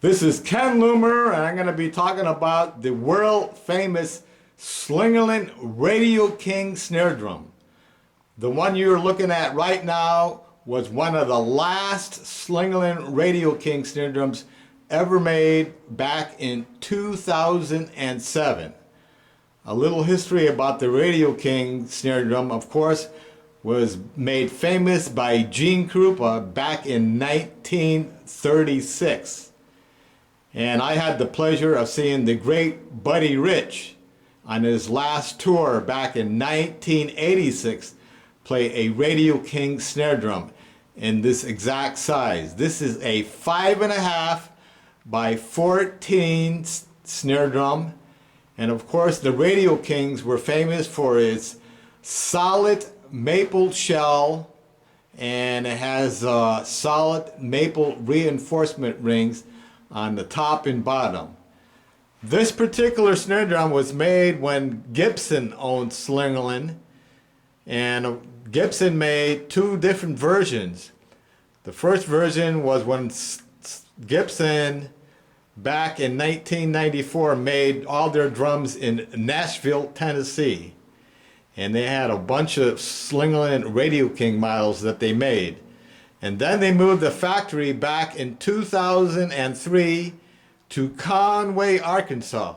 This is Ken Loomer, and I'm going to be talking about the world famous Slingerland Radio King snare drum. The one you're looking at right now was one of the last Slingerland Radio King snare drums ever made back in 2007. A little history about the Radio King snare drum, of course, was made famous by Gene Krupa back in 1936. And I had the pleasure of seeing the great Buddy Rich on his last tour back in 1986 play a Radio King snare drum in this exact size. This is a 5.5 by 14 snare drum. And of course, the Radio Kings were famous for its solid maple shell, and it has solid maple reinforcement rings on the top and bottom. This particular snare drum was made when Gibson owned Slingerland, and Gibson made two different versions. The first version was when Gibson back in 1994 made all their drums in Nashville, Tennessee, and they had a bunch of Slingerland Radio King models that they made. And then they moved the factory back in 2003 to Conway, Arkansas.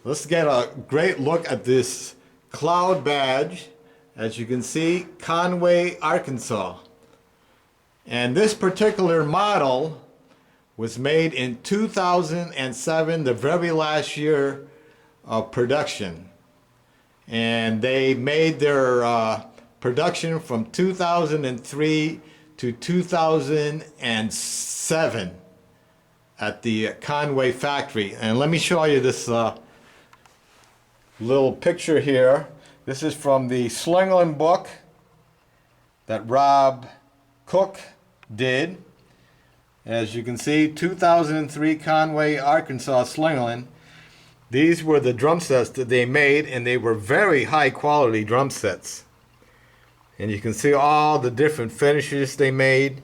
Let's get a great look at this cloud badge. As you can see, Conway, Arkansas. And this particular model was made in 2007, the very last year of production. And they made their production from 2003 to 2007 at the Conway factory. And let me show you this little picture here. This is from the Slingerland book that Rob Cook did. As you can see, 2003 Conway, Arkansas Slingerland. These were the drum sets that they made, and they were very high quality drum sets. And you can see all the different finishes they made.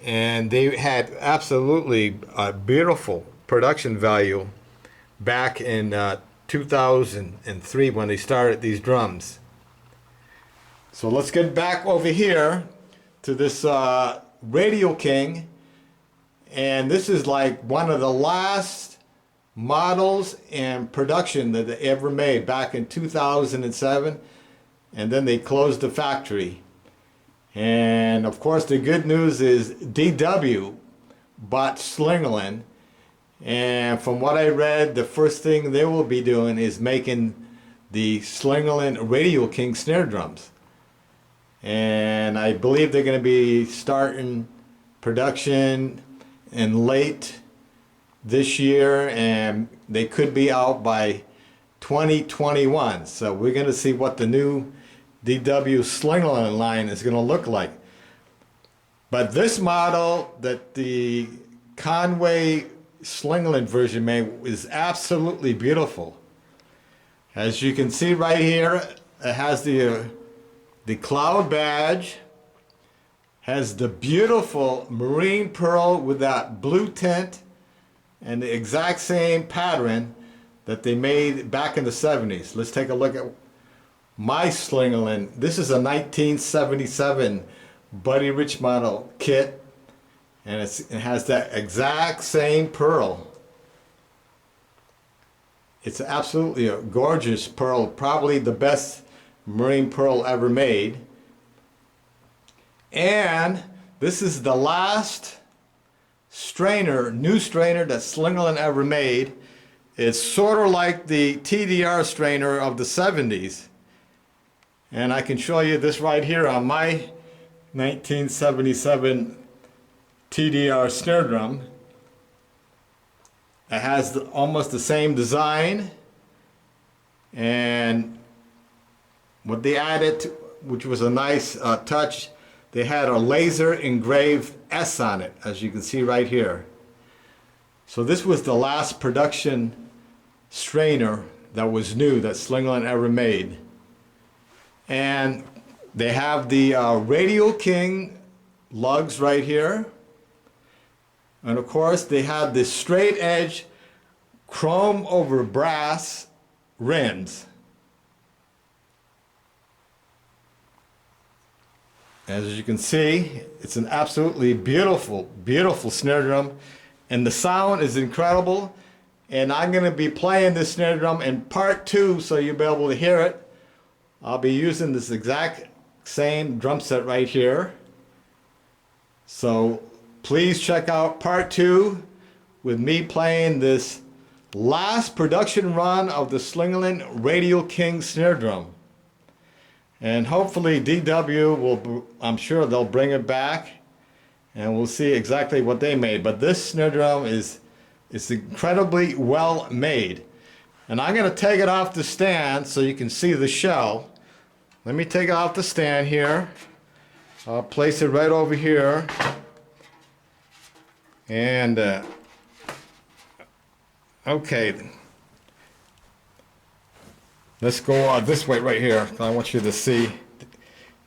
And they had absolutely beautiful production value back in 2003 when they started these drums. So let's get back over here to this Radio King. And this is like one of the last models and production that they ever made back in 2007. And then they closed the factory. And of course the good news is DW bought Slingerland, and from what I read, the first thing they will be doing is making the Slingerland Radio King snare drums. And I believe they're going to be starting production in late this year, and they could be out by 2021. So we're going to see what the new DW Slingerland line is going to look like. But this model that the Conway Slingerland version made is absolutely beautiful. As you can see right here, it has the cloud badge, has the beautiful marine pearl with that blue tint, and the exact same pattern that they made back in the 70s. Let's take a look at my Slingerland. This is a 1977 Buddy Rich model kit, and it has that exact same pearl. It's absolutely a gorgeous pearl, probably the best marine pearl ever made. And this is the last strainer, new strainer that Slingerland ever made. It's sort of like the TDR strainer of the 70s. And I can show you this right here on my 1977 TDR snare drum. It has almost the same design, and what they added, which was a nice touch, they had a laser engraved S on it, as you can see right here. So this was the last production strainer that was new that Slingerland ever made. And they have the Radio King lugs right here. And of course they have this straight edge chrome over brass rims. As you can see, it's an absolutely beautiful, beautiful snare drum, and the sound is incredible. And I'm going to be playing this snare drum in part 2, so you'll be able to hear it. I'll be using this exact same drum set right here. So please check out part 2 with me playing this last production run of the Slingerland Radio King snare drum. And hopefully DW will, I'm sure they'll bring it back and we'll see exactly what they made. But this snare drum is incredibly well made. And I'm going to take it off the stand so you can see the shell. Let me take it off the stand here. I'll place it right over here. And okay. Let's go this way right here. I want you to see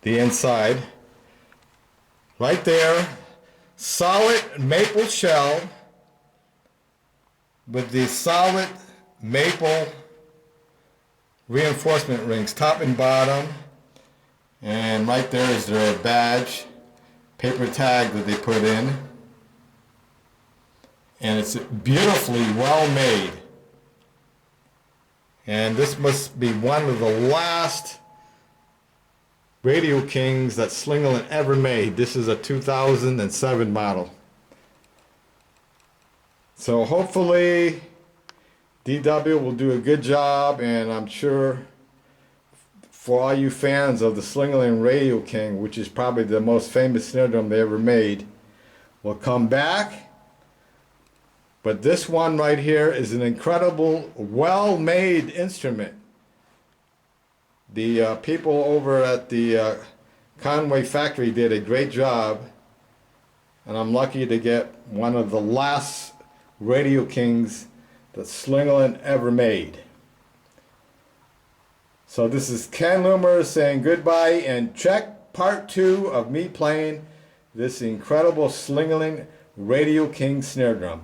the inside. Right there, solid maple shell with the solid maple reinforcement rings, top and bottom. And right there is their badge, paper tag that they put in. And it's beautifully well made. And this must be one of the last Radio Kings that Slingerland ever made. This is a 2007 model. So hopefully DW will do a good job, and I'm sure for all you fans of the Slingerland Radio King, which is probably the most famous snare drum they ever made, will come back. But this one right here is an incredible, well-made instrument. The people over at the Conway factory did a great job, and I'm lucky to get one of the last Radio Kings that Slingerland ever made. So this is Ken Loomer saying goodbye, and check part 2 of me playing this incredible Slingerland Radio King snare drum.